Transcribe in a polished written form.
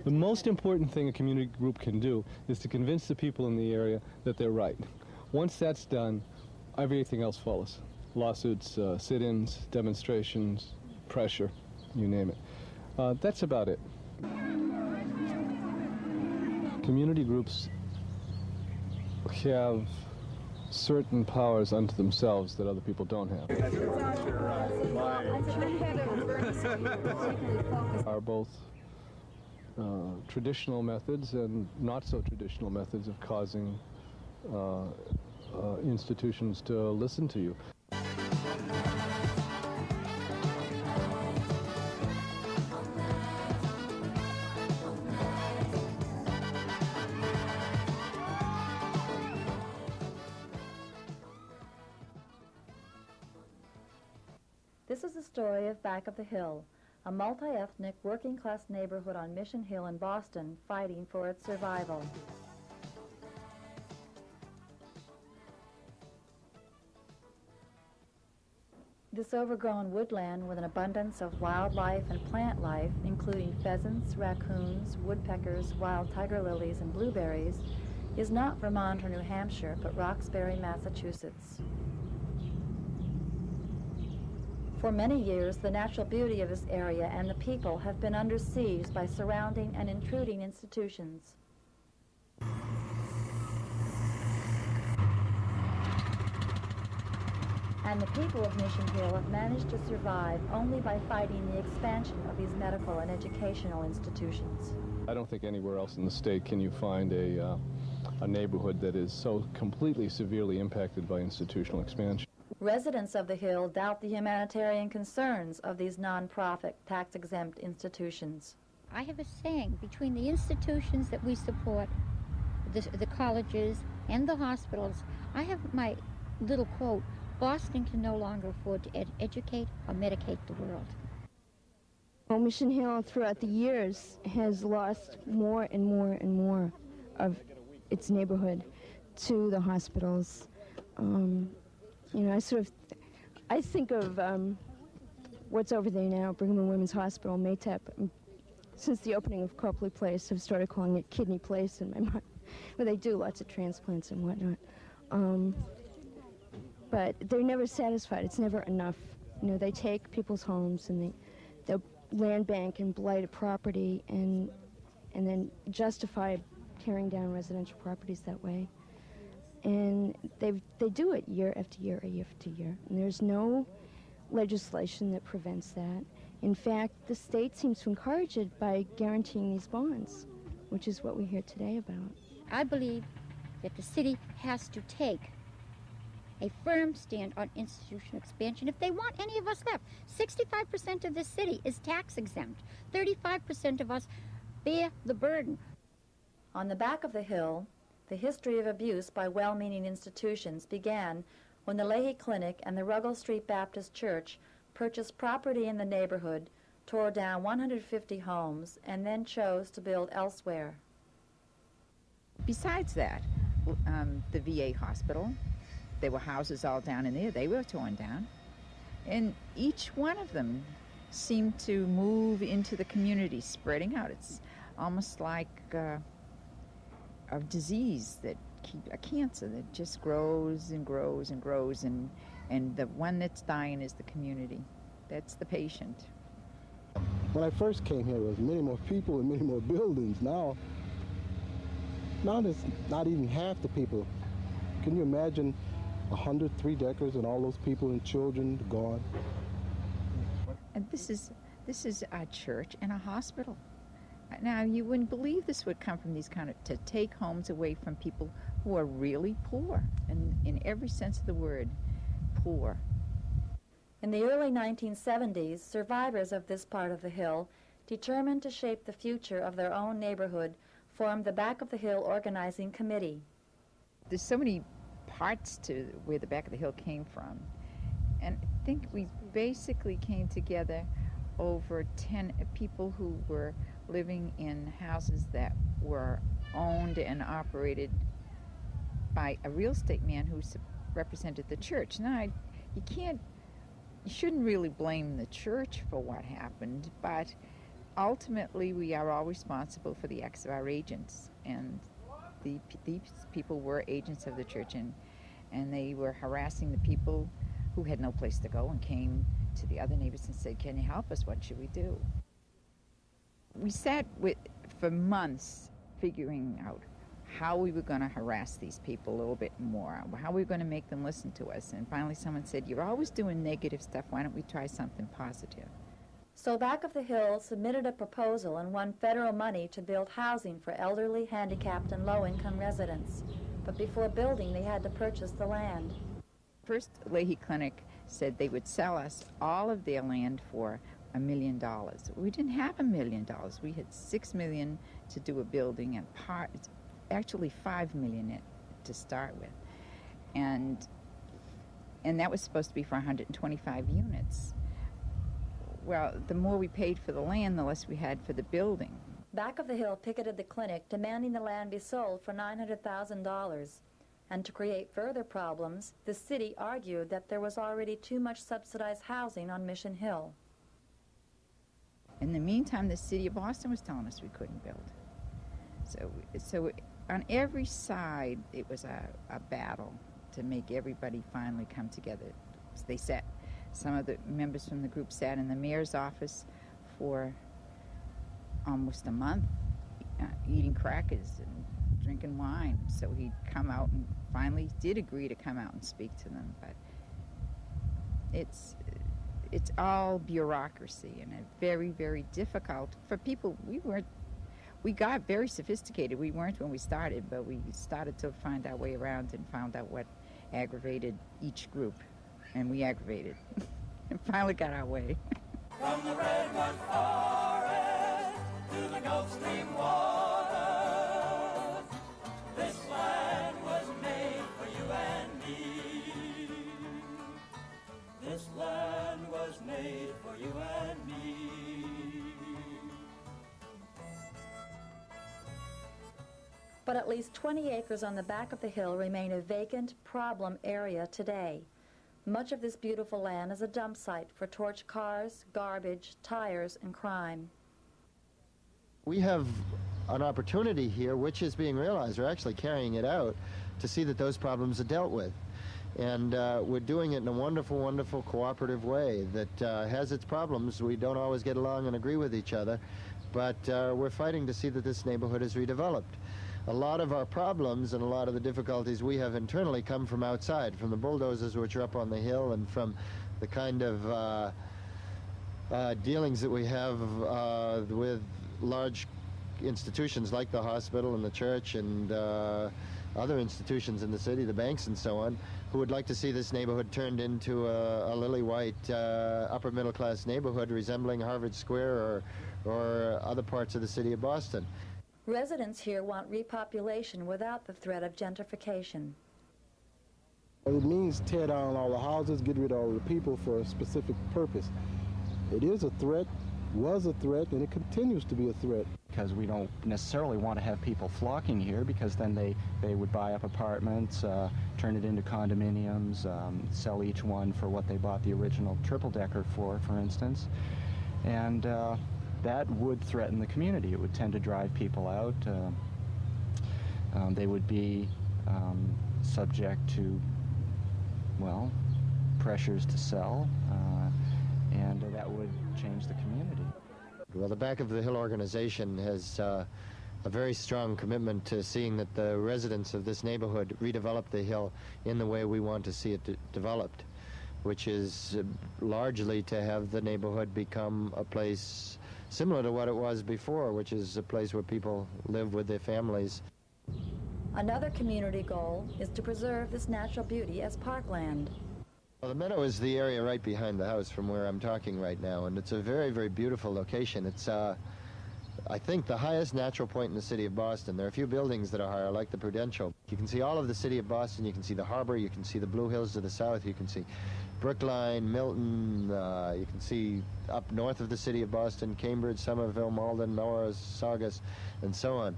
The most important thing a community group can do is to convince the people in the area that they're right. Once that's done, everything else follows. Lawsuits, sit-ins, demonstrations, pressure, you name it. That's about it. Community groups have certain powers unto themselves that other people don't have. Are both traditional methods and not so traditional methods of causing institutions to listen to you. This is the story of Back of the Hill, a multi-ethnic working-class neighborhood on Mission Hill in Boston fighting for its survival. This overgrown woodland with an abundance of wildlife and plant life, including pheasants, raccoons, woodpeckers, wild tiger lilies, and blueberries, is not Vermont or New Hampshire, but Roxbury, Massachusetts. For many years, the natural beauty of this area and the people have been under siege by surrounding and intruding institutions. And the people of Mission Hill have managed to survive only by fighting the expansion of these medical and educational institutions. I don't think anywhere else in the state can you find a neighborhood that is so completely severely impacted by institutional expansion. Residents of the Hill doubt the humanitarian concerns of these non-profit, tax-exempt institutions. I have a saying, between the institutions that we support, the colleges and the hospitals, I have my little quote, Boston can no longer afford to educate or medicate the world. Well, Mission Hill throughout the years has lost more and more and more of its neighborhood to the hospitals. You know, I think of what's over there now, Brigham and Women's Hospital, Maytap. Since the opening of Copley Place, I've started calling it Kidney Place in my mind, where they do lots of transplants and whatnot. But they're never satisfied. It's never enough. You know, they take people's homes and they'll land bank and blight a property and then justify tearing down residential properties that way. And they do it year after year after year. And there's no legislation that prevents that. In fact, the state seems to encourage it by guaranteeing these bonds, which is what we hear today about. I believe that the city has to take a firm stand on institutional expansion if they want any of us left. 65% of this city is tax exempt. 35% of us bear the burden. On the back of the hill, the history of abuse by well-meaning institutions began when the Leahy Clinic and the Ruggles Street Baptist Church purchased property in the neighborhood, tore down 150 homes, and then chose to build elsewhere. Besides that, the VA hospital, there were houses all down in there. They were torn down. And each one of them seemed to move into the community, spreading out. It's almost like a disease, a cancer that just grows and grows and grows, and the one that's dying is the community. That's the patient. When I first came here, there was many more people and many more buildings. Now there's not even half the people. Can you imagine 100 three-deckers and all those people and children gone? And this is a church and a hospital. Now, you wouldn't believe this would come from these to take homes away from people who are really poor, and in every sense of the word, poor. In the early 1970s, survivors of this part of the Hill, determined to shape the future of their own neighborhood, formed the Back of the Hill Organizing Committee. There's so many parts to where the Back of the Hill came from, and I think we basically came together over 10 people who were living in houses that were owned and operated by a real estate man who represented the church. Now, you shouldn't really blame the church for what happened, but Ultimately, we are all responsible for the acts of our agents, and these people were agents of the church, and they were harassing the people who had no place to go and came to the other neighbors and said, "Can you help us? What should we do?" We sat for months figuring out how we were going to harass these people a little bit more, how we were going to make them listen to us. And finally someone said, "You're always doing negative stuff. Why don't we try something positive?" So Back of the Hill submitted a proposal and won federal money to build housing for elderly, handicapped, and low-income residents. But before building, they had to purchase the land. First, Leahy Clinic said they would sell us all of their land for $1 million. We didn't have $1 million. We had $6 million to do a building, and actually $5 million to start with. And that was supposed to be for 125 units. Well, the more we paid for the land, the less we had for the building. Back of the Hill picketed the clinic, demanding the land be sold for $900,000. And to create further problems, the city argued that there was already too much subsidized housing on Mission Hill. In the meantime, the city of Boston was telling us we couldn't build. So on every side, it was a battle to make everybody finally come together. So some of the members from the group sat in the mayor's office for almost a month, eating crackers and drinking wine. So he'd come out and finally did agree to come out and speak to them. But it's all bureaucracy, and it's very, very difficult for people. We got very sophisticated. We weren't when we started, but we started to find our way around and found out what aggravated each group, and we aggravated and finally got our way. From the redwood forest to the Gulf Stream water, this land was made for you and me. This land was made for you and me. But at least 20 acres on the back of the hill remain a vacant problem area today. Much of this beautiful land is a dump site for torch cars, garbage, tires, and crime. We have an opportunity here, which is being realized. We're actually carrying it out to see that those problems are dealt with. And we're doing it in a wonderful, wonderful cooperative way that has its problems. We don't always get along and agree with each other, but we're fighting to see that this neighborhood is redeveloped. A lot of our problems and a lot of the difficulties we have internally come from outside, from the bulldozers which are up on the hill, and from the kind of dealings that we have with large institutions like the hospital and the church and other institutions in the city, the banks and so on, who would like to see this neighborhood turned into a lily-white upper middle-class neighborhood resembling Harvard Square or other parts of the city of Boston. Residents here want repopulation without the threat of gentrification. It means tear down all the houses, get rid of all the people for a specific purpose. It is a threat, was a threat, and it continues to be a threat. Because we don't necessarily want to have people flocking here, because then they would buy up apartments, turn it into condominiums, sell each one for what they bought the original triple-decker for instance. And that would threaten the community. It would tend to drive people out. They would be subject to, well, pressures to sell, and that would change the community. Well, the Back of the Hill organization has a very strong commitment to seeing that the residents of this neighborhood redevelop the hill in the way we want to see it developed, which is largely to have the neighborhood become a place similar to what it was before, which is a place where people live with their families. Another community goal is to preserve this natural beauty as parkland. Well, the meadow is the area right behind the house from where I'm talking right now, and it's a very, very beautiful location. It's, I think, the highest natural point in the city of Boston. There are a few buildings that are higher, like the Prudential. You can see all of the city of Boston. You can see the harbor. You can see the Blue Hills to the south. You can see Brookline, Milton. You can see up north of the city of Boston, Cambridge, Somerville, Malden, Melrose, Saugus, and so on.